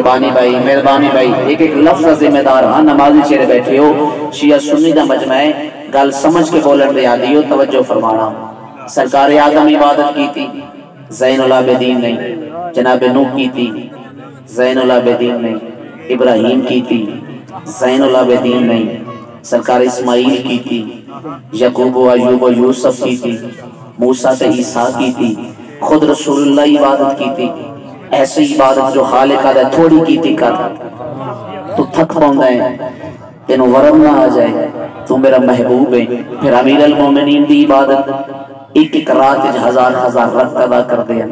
مہربانی بھائی ایک ایک لفظ ذمہ دار ہاں نمازی چہرے بیٹھے ہو شیعہ سنی دا مجمع ہے گل سمجھ کے بولن دے آدھی ہو توجہ فرمانا سرکار آدم عبادت کی تھی زین العابدین نے جناب نوح کی تھی زین العابدین نے ابراہیم کی تھی زین العابدین نے سرکار اسماعیل کی تھی یعقوب و ایوب و یوسف کی تھی موسیٰ تے عیسیٰ کی تھی خود رسول اللہ عبادت کی تھی ایسی عبادت جو خالق آدھا تھوڑی کی تھی کر تو تھک پاؤں ہے تینوں ورم نہ آ جائے تو میرا محبوب ہے پھر امیر المومنین دی عبادت ایک ایک رات ہزار ہزار رکعت ادا کر دیا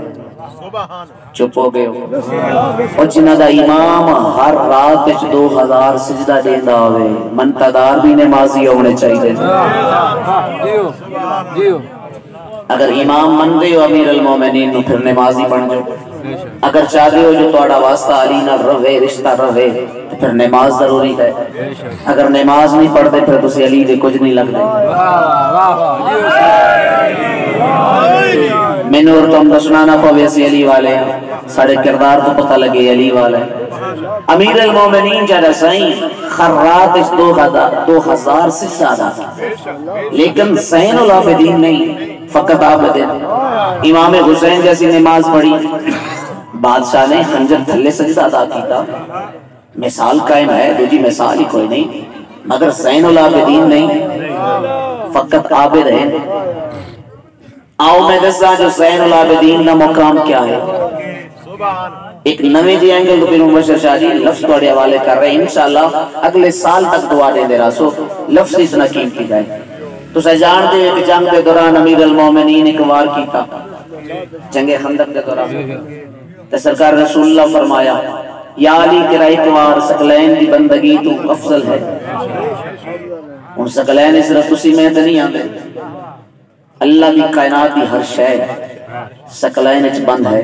چپ ہو گئے ہو اور جنہ دا امام ہر رات 2000 سجدہ دیندہ ہوئے منتدار بھی نمازی ہونے چاہیے اگر امام من گئے ہو امیر المومنین تو پھر نمازی بن جو اگر چاہتے ہو جو توڑا واسطہ علی نہ رہے رشتہ رہے تو پھر نماز ضروری ہے اگر نماز نہیں پڑھتے پھر تسی علی دے کچھ نہیں لگتے میں نے اور تم دشنانا کو ویسے علی والے ہیں سارے کردار تو پتہ لگے علی والے امیر المومنین جڑا سائیں خرات 2000 سے زیادہ لیکن زین العابدین نہیں فقط عابدین امام حسین جیسی نماز پڑھی بادشاہ نے خنجر تھلے سجدہ ادا کیتا مثال قائم ہے دوجی مثال ہی کوئی نہیں مگر زین العابدین نہیں فقط عابد ہے آؤ میں دسا جو زین العابدین نہ مقام کیا ہے ایک نوے جی اینگل تو پھر مبشر شاہ جی لفظ توڑے حوالے کر رہے ہیں انشاءاللہ اگلے سال تک دعا دے دے رہا سو لفظ اتنا قیمتی جائے تو سے جانتے ہیں کہ جنگ کے دوران امیر المومنین ایک وار کی تھا جنگ خندق کے دوران تو سرکار رسول اللہ فرمایا یا علی تیرا ایک وار سکلین دی بندگی تو افضل ہے ان سکلین اس رفت اسی میں نہیں آتے اللہ دی کائنات دی ہر شے سکلین اچ بند ہے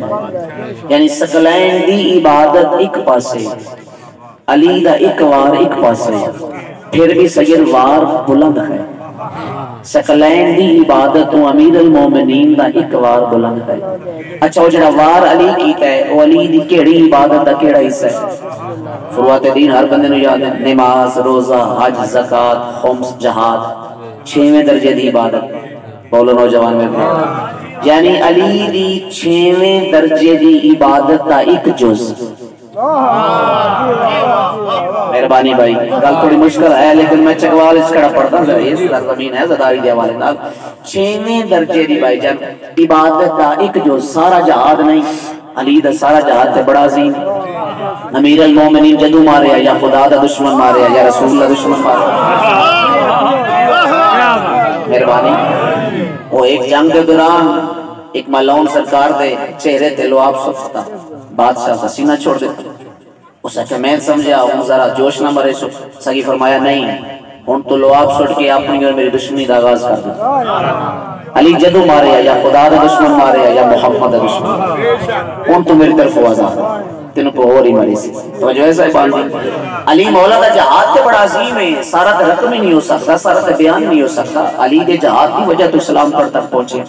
یعنی سکلین دی عبادت ایک پاسے علی دا ایک وار ایک پاسے پھر بھی سید وار بلند ہے سکلین دی عبادت و امیر المومنین دا ایک وار بلند ہے اچھا وہ جڑا وار علی کیتا ہے وہ علی دی کیڑی عبادت دا کیڑا حصہ ہے فروات دین ہر بندے نو یاد ہے نماز روزہ حج زکات خمس جہاد 6ویں درجے دی عبادت بولو نوجوان میں یعنی علی دی 6ویں درجے دی عبادت دا ایک جز مہربانی بھائی گل تھوڑی مشکل ہے لیکن میں چکوال اس کڑا پڑھتا ہوں یہ سرزمین ہے زداری دیا والے نال 6ویں درجے دی بھائی جان عبادت دا ایک جو سارا جہاد نہیں علی دا سارا جہاد تے بڑا عظیم امیر المومنین جدو ماریا یا خدا دا دشمن ماریا یا رسول اللہ دشمن ماریا مہربانی وہ ایک جنگ کے دوران ایک ملعون سرکار دے چہرے تے لعاب سفتا بادشاہ کا سینہ چھوڑ دیتا اسے کہ میں سمجھا ہوں ذرا جوش نہ مرے سگی فرمایا نہیں ہون تو لعاب سٹ کے اپنی اور میری دشمنی دا آغاز کر دیتا علی جدو ماریا یا خدا دا دشمن ماریا یا محمد دا دشمن ہون تو میری طرف آزاد تینوں کو اور ہی مری سی توجہ ایسا ہے باندھی علی مولا دا جہاد تے بڑا عظیم ہے سارا تے رقم ہی نہیں ہو سکتا سارا تے بیان نہیں ہو سکتا علی دے جہاد کی وجہ تو اسلام پر تک پہنچے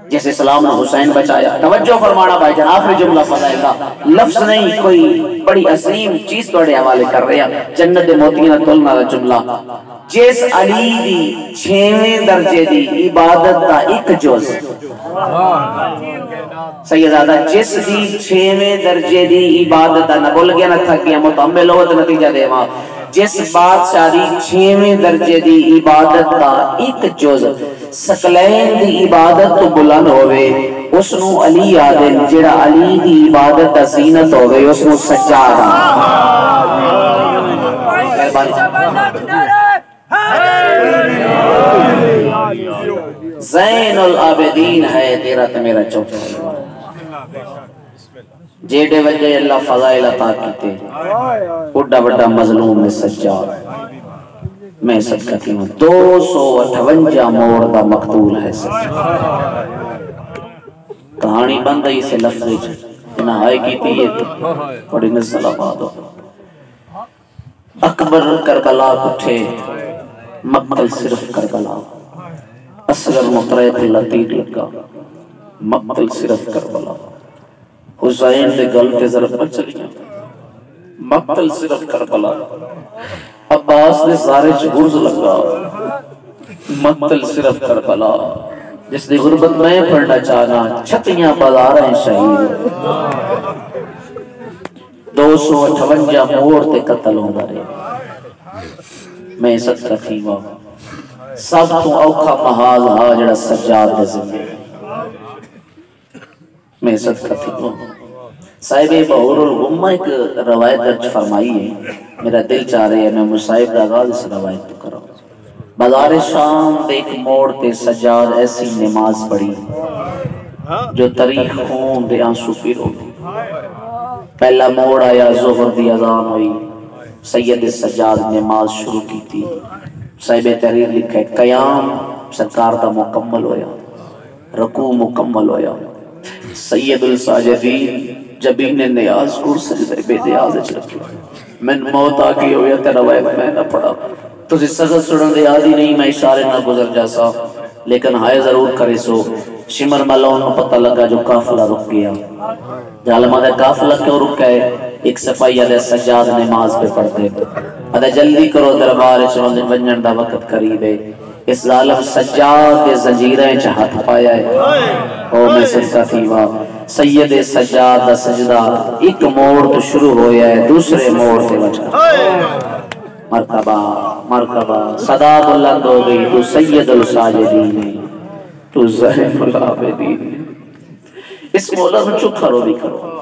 جیسے سلام حسین بچایا توجہ فرمانا بھائی جان آخری جملہ فضائل کا لفظ نہیں کوئی بڑی عظیم چیز توڑے حوالے کر رہے ہیں جنت موتینہ تلنا جملہ جس علی دی 6ویں درجے دی عبادت دا ایک جز سیدادہ جس دی 6ویں درجے دی عبادت دا نہ بول گیا نہ تھا کیا متعمل ہو تو نتیجہ دے وہاں جس بادشاہ دی 6ویں درجے دی عبادت دا ایک جز سکلین دی عبادت تو بلند ہوئے اس نو علی آدن جڑا علی دی عبادت دا زینت ہوئے اس نو سجادہ زین العابدین ہے تیرا تو میرا چوکا جیڑے وجہ اللہ فضائل عطا کیتے اڈا بڑا مظلوم میں سجاد میں صدقہ کی ہوں 258 موڑ دا مقتول ہے سجاد کہانی بند ہے اسے لفظ نہائی کی تھی بڑی نزل آباد ہو اکبر کربلا اٹھے مقتل صرف کربلا اصغر مطرح لطیق لگا مقتل صرف کربلا حسین دے گل کے ضرب پر چلی مقتل صرف کربلا عباس نے سارے غرض لگا مقتل صرف کربلا جس نے غربت میں پڑھنا چاہنا چھتیاں بازار ہیں شہید 258 موڑ تے قتل ہوں گے میں صدقہ تھی وہاں سب تو اوکھا محاذ ہا جڑا سجاد دے زمین میں صدقہ تھی وہاں صاحب بہور الغمہ ایک روایت درج فرمائی ہے میرا دل چاہ رہے ہے میں مصاحب داغاز اس روایت تو کروں بازار شام دے ایک موڑ تے سجاد ایسی نماز پڑھی جو تاریخ خون دے آنسو پیرو پہلا موڑ آیا ظہر دی اذان ہوئی سید سجاد نماز شروع کی تھی صاحب تحریر لکھا ہے قیام سرکار دا مکمل ہویا رکوع مکمل ہویا سید الساجدین جب انہیں نیاز کو سجدے بے نیاز اچھ رکھے میں موت آگئی ہویا تیرا روایت میں نہ پڑھا تو اس سزد سڑن دے آدھی نہیں میں اشارے نہ گزر جاسا لیکن ہائے ضرور کرے سو شمر ملون پتہ لگا جو قافلہ رک گیا جالمہ دے قافلہ کیوں رک گئے ایک سپاہی علیہ سجاد نماز پہ پڑھتے ادھا جلدی کرو دربار چلو ونجن دا وقت قریب ہے اس ظالم سجاد کے زنجیریں چاہت پایا ہے او میں صدقہ تھی واہ سید سجاد دا سجدہ ایک موڑ تو شروع ہویا ہے دوسرے موڑ سے بچا مرحبا مرحبا صدا بلند ہو گئی تو سید الساجدین ہے تو زہن العابدین اس مولا میں چک کرو بھی کرو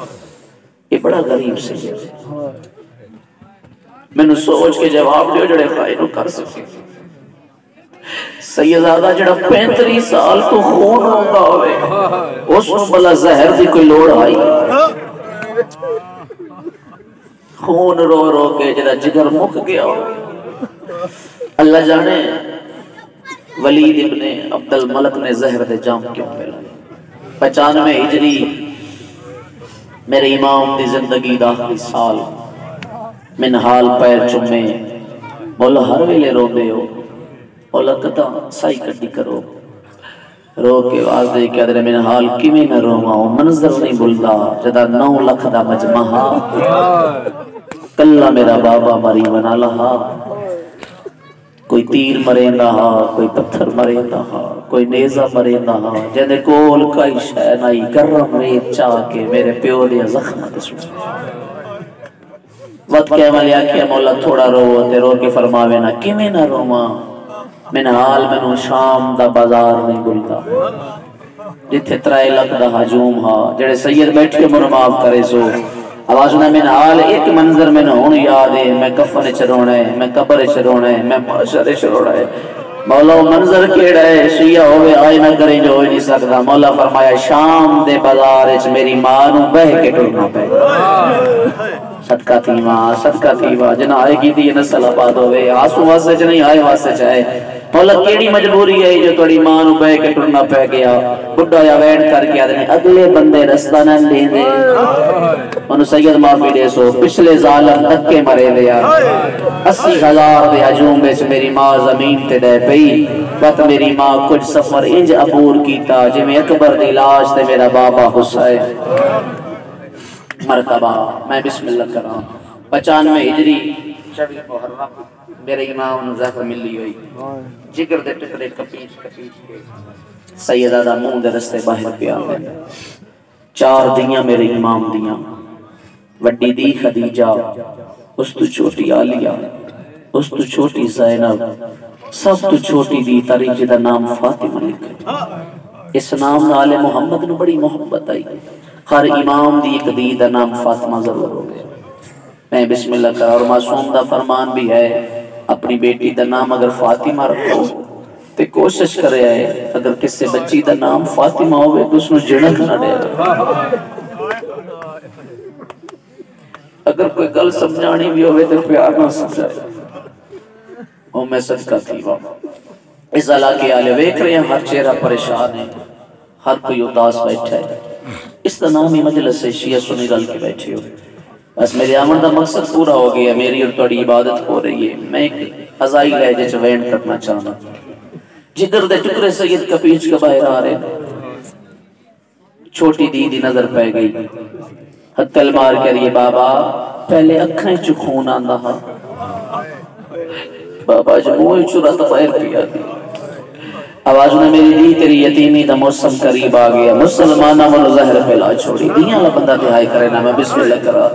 یہ بڑا غریب سید ہے میں نے سوچ کے جواب دیو جڑے خائنوں کر سکے سیدزادہ جڑا 35 سال تو خون ہوگا ہوئے اس میں بلا زہر دی کوئی لوڑ آئی خون رو رو کے جڑا جگر مک گیا اللہ جانے ولید ابن عبد الملک نے زہر دے جام کیوں پھیلا 95 ہجری میرے امام دی زندگی دا آخری سال من حال پیر چمے مولا ہر ویلے رو دے ہو مولا قطع سائی کٹی کرو رو کے واز دے کہ ادھر من حال کیویں نہ رو ماں منظر نہیں بلدا جدا 9 لکھ دا مجمعہ کلہ میرا بابا مری بنا لہا کوئی تیر مریندا ہا کوئی پتھر مریندا ہا کوئی نیزہ مریندا ہا جنے کول کئی شے نہیں گرم ریت چاہ کے میرے پیو دے زخم تے سن وقت کے عمل کیا مولا تھوڑا رو تے رو کے فرماوے نا کیویں نہ رو ماں من حال منو شام دا بازار نہیں بلدا جتھے 3 لکھ دا ہجوم ہا جڑے سید بیٹھ کے منو معاف کرے سو آواز نہ من حال ایک منظر میں نہ ہون یاد ہے میں کفن چرونا ہے میں قبر چرونا ہے میں معاشر چرونا ہے مولا منظر کیڑا ہے شیعہ ہوئے آئے نہ کریں جو ہو نہیں سکتا مولا فرمایا شام دے بازار اچ میری ماں نو بہ کے ٹرنا پے صدقہ تھی ماں جنہ آئے گی تھی نسل آباد ہوئے آسو واسے چ نہیں آئے واسے چاہے مولا کیڑی مجبوری ہے جو توڑی ماں نو بہ کے ٹرنا پہ گیا بڑھا یا ویٹ کر کے آدھنے اگلے بندے رستہ نہ دے دے انہوں سید معافی دے سو پچھلے ظالم دکے مرے لیا 80,000 دے ہجوم بیچ میری ماں زمین تے دے پئی وقت میری ماں کچھ سفر انج عبور کیتا جی میں اکبر دی لاش تے میرا بابا حسین مرتبہ میں بسم اللہ کر رہا ہوں 95 ہجری 26 محرم میرے امام نظافہ ملی ہوئی جگر دے ٹکرے کپیچ کے سیدہ منہ دے رستے باہر پہ آگئے 4 دیاں میرے امام دیاں وڈی دی خدیجہ اس تو چھوٹی آلیہ اس تو چھوٹی زینب سب تو چھوٹی دی تاریخ جدہ نام فاطمہ لکھے اس نام نال محمد نے بڑی محبت آئی ہر امام دی ایک دی دا نام فاطمہ ضرور ہو گیا میں بسم اللہ کرا اور معصوم دا فرمان بھی ہے اپنی بیٹی دا نام اگر فاطمہ رکھو تے کوشش کرے آئے اگر کس سے بچی دا نام فاطمہ ہوئے تو اس نے جنک نہ دے اگر کوئی گل سمجھانی بھی ہوئے تو پیار نہ سمجھائے اور میں صدقہ تھی وہاں اس علاقے آلے ویکھ رہے ہیں ہر چہرہ پریشان ہے ہر کوئی اداس بیٹھا ہے اس کا نام ہی مجلس سے شیعہ سنی گل کے بیٹھے ہو بس میرے آمن دا مقصد پورا ہو گیا میری اور توڑی عبادت ہو رہی ہے میں ایک ازائی لہجے چ وینڈ کرنا چاہنا جگر دے ٹکرے سید کپیچ کا باہر آ رہے چھوٹی دیدی نظر پہ گئی ہتل مار کے لیے بابا پہلے اکھیں چ خون آندا ہا بابا جو منہ چرا تو باہر پیا دی آواز نے میری دی تیری یتیمی دا موسم قریب آ گیا مسلمانہ من زہر پھیلا چھوڑی دیاں اللہ بندہ دہائی کرے نا میں بسم اللہ کرا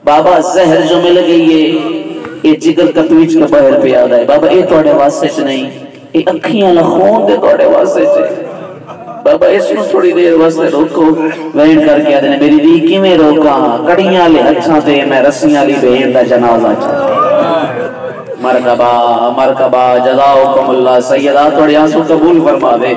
بابا زہر جو مل گئی ہے یہ جگر کا پیچ کا باہر پہ آدھا ہے بابا یہ توڑے واسطے چ نہیں یہ اکھیاں لخون دے توڑے واسطے چ بابا اس میں تھوڑی دیر واسطے روکو وین کر کے آدھے میری دی کی میں روکا کڑیاں لے اچھا دے میں رسیاں لی بہن دا جنازہ چاہتا مرکبہ مرکبہ جزاؤکم اللہ سیدہ توڑی آنسو قبول فرما دے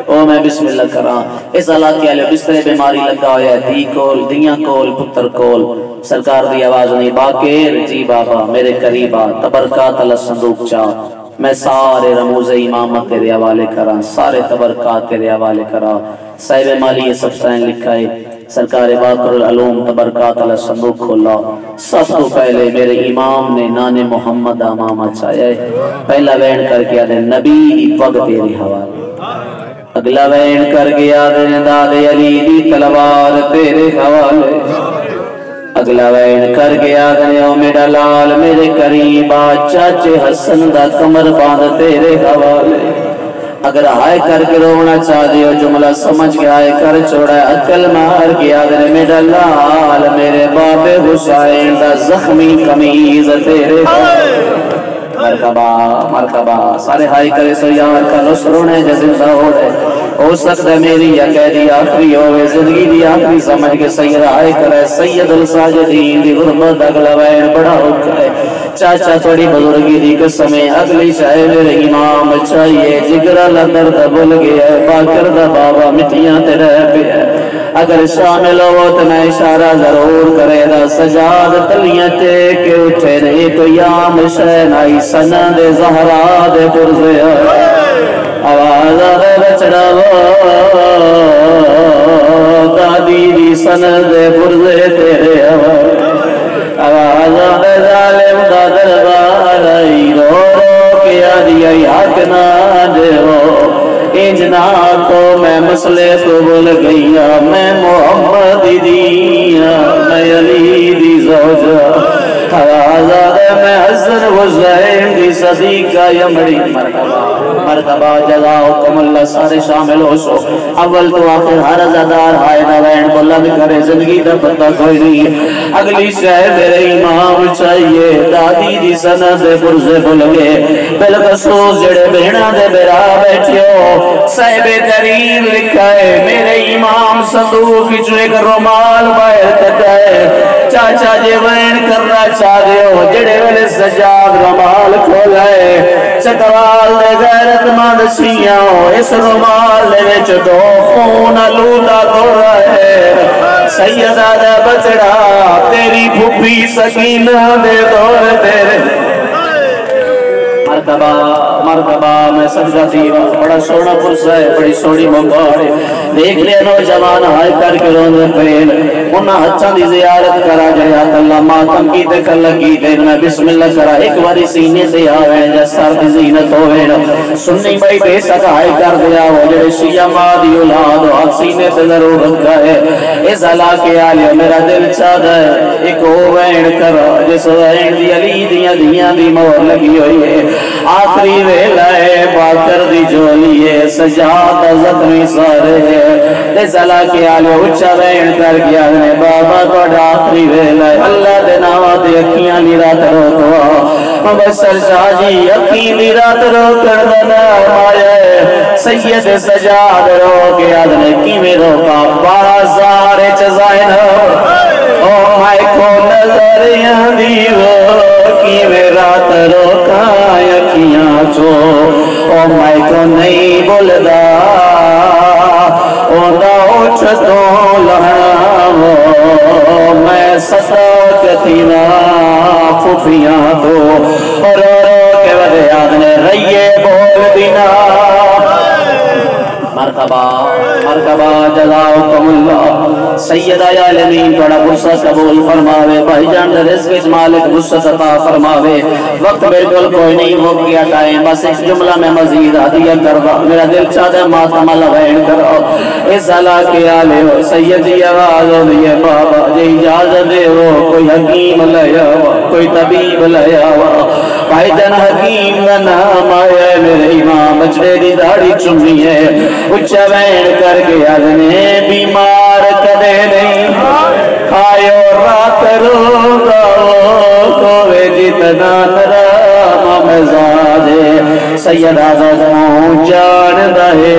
او میں بسم اللہ کران اس علاقے علیہ بسترے بیماری لگا ہویا ہے دی کول دیاں کول پتر کول سرکار دی آواز نہیں باکر جی بابا میرے قریبا تبرکات اللہ صندوق چاہ میں سارے رموز امامت تیرے حوالے کران سارے تبرکات تیرے حوالے کران صاحب مالی یہ سب سائن لکھا ہے سرکار باقر العلوم تبرکات اللہ صندوق کھولا سب تو پہلے میرے امام نے نان محمد امامہ چاہیا ہے پہلا وین کر کے آدھے نبی پگ تیرے حوالے اگلا وین کر کے آدھے داد علی دی تلوار تیرے حوالے اگلا وین کر کے آدھے او میرا لال میرے قریبا چاچے حسن دا کمر باندھ تیرے حوالے اگر آئے کر کے رونا چاہ دیو جملہ سمجھ کے آئے کر چھوڑا ہے عقل مار کے آدھے میرا لال میرے باب حسین دا زخمی قمیض تیرے مرکبہ مرکبہ سارے ہائی کرے سو یار کا نصرونے جزندہ ہو رہے ہو سکتا ہے میری یا قیدی آخری ہوئے زندگی دی آخری سمجھ کے سید آئے کرے سید الساجدین دی غربت اگلا وین بڑا ہو کرے چاچا تھوڑی بزرگی دی قسمیں اگلی شاہ میرے امام چاہیے جگرہ لدرد بھول گیا ہے باکر دا بابا مٹیاں تے رہ پہ ہے اگر شامل ہو تو میں اشارہ ضرور کرے دا سجاد تلیاں ٹیک کے اٹھے نہیں تو یام شہن آئی سند زہرا دے پرزے آواز آدھے بچڑا دادی دی سند پرزے تیرے آواز آدھے ظالم دا دربار آئی رو رو کیا دیا حق نہ دے ہو انجنا کو میں مسئلے کو بھول گئیا میں محمد دیا میں علی دی زوجہ آواز آدھے میں حسن حسین دی صدیقہ یمڑی مرکبہ مرتبہ جزاؤکم اللہ سارے شامل ہو سو اول تو آخر ہر ازادار ہائے نوین بلند کرے زندگی دا پتہ کوئی نہیں اگلی شہر میرے امام چاہیے دادی دی سند پرزے بلگے بلکسوس جڑے بہنہ دے برا بیٹھیو صاحب قریب لکھا ہے میرے امام صندوق جو ایک رومال باہر کٹائے چاچا جے وین کرنا چاہ دیو جڑے ویلے سجاد رومال کھولائے چکوال دے غیرت مند سیاں اس رومال دے وچ دو خون لولا دو رہے سیدہ دا بچڑا تیری پھوپھی سکینہ دے دور تیرے مرتبہ مرتبہ میں سجدہ دیوا بڑا سونا پرسہ ہے بڑی سوڑی مقبار ہے دیکھ لے نوجوان ہائے کر کے روندے پھیل انہاں ہچاں دی زیارت کرا جہات اللہ ماتم کی دکھل لگی دین میں بسم اللہ کرا ایک باری سینے سے آویں جا سر دی زینت ہوئے سنی بھائی بے سکا ہائے کر دیا ہو جڑے شیعہ مادی اولاد ہو سینے سے ضرور رکھا ہے اس علاقے آلیا میرا دل چاہتا ہے ایک ہوئین کرا جس وین دی علی دیاں دیاں دی مور لگی ہوئی ہے آخری ویلائے باکر دی جولی ہے سجاد زخمی سارے ہے اس علاقے آلیا اچھا وین کر گیا ہے بابا توڑا آخری ویلائے اللہ دے ناوہ دے اکھیاں لی رات روکوا مبسر شاہ جی اکھیں لی رات روکر دنا مارے سید سجاد روکے آدھنے کی میں روکا بازار چزائن او مائی کو نظریاں دیو کی میں رات روکا یکیاں چو او مائی کو نہیں بولدا او دا اٹھ تو لہنا وہ میں ستا کتینا پھوپیاں تو رو رو کے ودے آدھنے رئیے بول دینا مرحبا مرحبا جزاکماللہ سیدہ عالمین تھوڑا غصہ قبول فرماوے بھائی جان رزق مالک غصہ عطا فرماوے وقت بالکل کوئی نہیں ہو گیا ٹائم بس ایک جملہ میں مزید ہدیہ کروا میرا دل چاہتا ہے ماتم لبین کرو اس علاقے آلے ہو سیدی آواز ہو دیئے بابا جی اجازت دے ہو کوئی حکیم لیا ہوا کوئی طبیب لیا ہوا بھائی جان حکیم کا نام آیا ہے میرے امام بچڑے دی داڑھی چمی ہے اچھا بین کر کے آدھنے بیمار کدے نہیں کھائیو رات رو گاؤ کوئے جتنا نرام مزاجے سید آزادوں جان دہے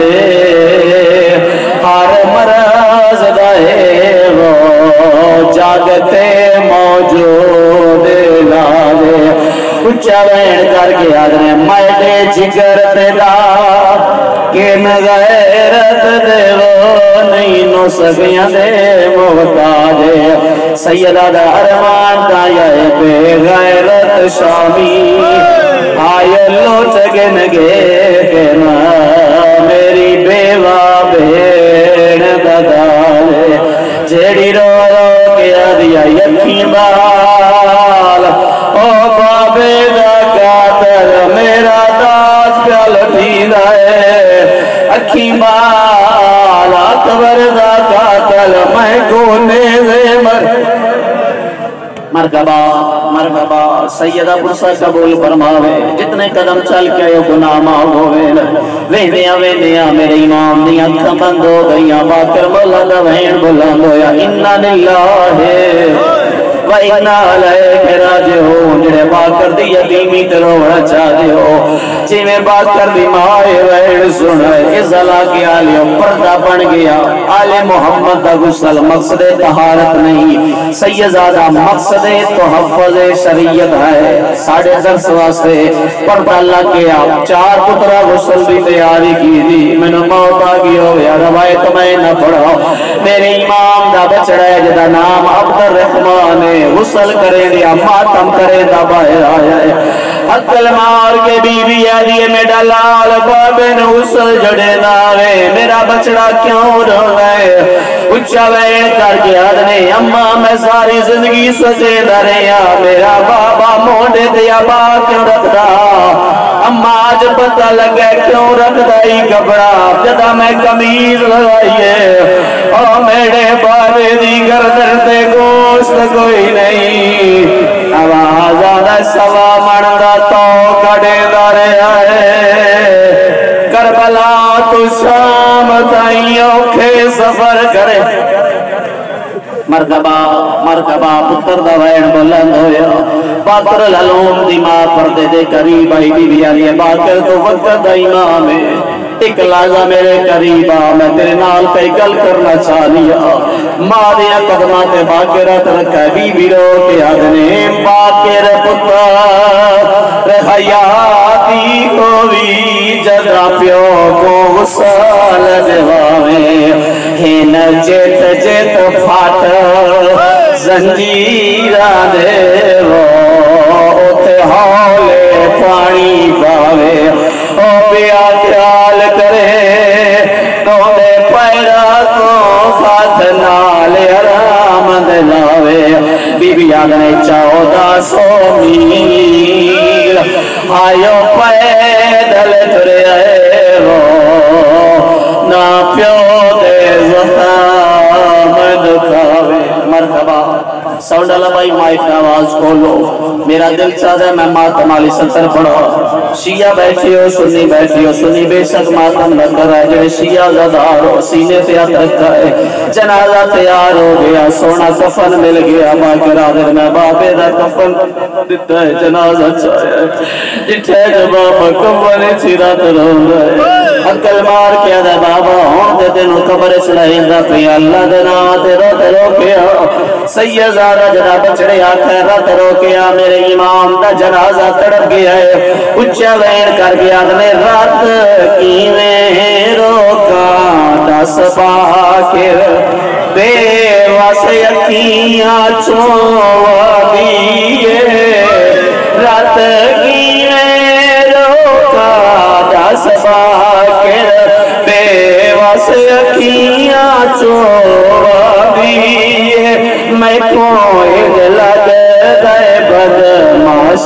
ہر مرض دہے وہ جاگتے موجود لاجے اچھا بین کر کے آدھنے میڈے جگر دیدا کن غیرت دے وہ نہیں نو سکیاں دے محتاج سیدہ دا ارمان دا یہ بے غیرت شامی آئے لوٹ گنگے کنا میری بیوہ بین دادالے جیڑی رو رو کیا دیا یقین بال او بابے دا قاتل میرا داس پیال دیدہ ہے اکھی بال اکبر دا قاتل میں کونے زمر مرحبا مرحبا سیدہ پرسہ قبول فرماوے جتنے قدم چل کے یہ گناہ معاف ہوئے ویندیاں میرے امام دی اکھاں بند ہو گئیاں باکر مولا دا وین بلند ہویا اِنَّا لِلَّهِ وَإِنَّا عَلَيْكَ رَاجِعُونَ جڑے باکر دی یتیمی تے روڑا چاہ دے ہو جی میں باکر دی مائے وین سنائے اس علاقے آلیوں پردہ بن گیا آل محمد دا غسل مقصد طہارت نہیں سیدزادہ مقصد تحفظ شریعت ہے ساڑھے درس واسطے پردہ اللہ کیا چار پترہ غسل بھی تیاری کی دی میں نے موت آگی ہو یا روایت میں نہ پڑھا میرے امام دا بچڑا ہے جدا نام عبد الرحمن غسل کریں دیا ماتم کریں دا باہر آیا ہے عقل مار کے بی بی آدھیے میڈا لال بابے نے غسل جڑے داوے میرا بچڑا کیوں رو گئے اچھا وین کر کے آدھنے اممہ میں ساری زندگی سجے دریا میرا بابا موڑے دیا با کیوں رکھ دا اممہ آج پتہ لگے کیوں رکھ دائی کپڑا جدا میں کمیز لگائیے اور میرے بابے دی گردن تے گوشت کوئی نہیں آواز آدھا سوا مندہ تو کڑے دارے آئے کربلا تو شام تائیوں کے سفر کرے مرحبا مرحبا پتر دا وین بلند ہویا باکر العلوم دی ماں پردے دے قریب آئی بی بی آلیے باکر تو وقت دا امام ہے ایک لازہ میرے قریبا میں تیرے نال پہ گل کرنا چاہ لیا ماں دیا قدمات باکرات رکھا بی بی رو کے آدھنے باکر پتر حیاتی ہوئی جگہ پیو کو غسال جواوے ہین جیت جیت پھاٹ زنجیرہ دے وہ اتے ہولے پانی پاوے او بیا خیال کرے نونے پیرا کو خات نال حرام دلاوے بی بی آگنے 1400 میل آئیو پیدل ترے آئے وہ نا پیو دے زخام دکھاوے مرحبا ساؤنڈ اللہ بھائی مائک آواز کھولو میرا دل چاہتا ہے میں ماتم علی ستر پڑھا شیعہ بیٹھی ہو سنی بے شک ماتم نہ کر رہا ہے جڑے شیعہ زدار ہو سینے پہ ہاتھ رکھا ہے جنازہ تیار ہو گیا سونا کفن مل گیا باکر آدھر میں باپے دا کفن دیتا ہے جنازہ چاہیا ہے جٹھے جبابا کفن چیرات رہن رہے عقل مار کیا دے بابا ہون دے دنوں قبر چڑھائیں دا پی اللہ دینا تیرو کیا سید زارہ جدا بچڑے آکھے رات رو کیا میرے امام دا جنازہ تڑپ گیا ہے اچھا وین کر گیا دنے رات کیویں روکا دس باکر بے واسے یقیاں چوہ دیئے رات کیویں روکا دس باکر بے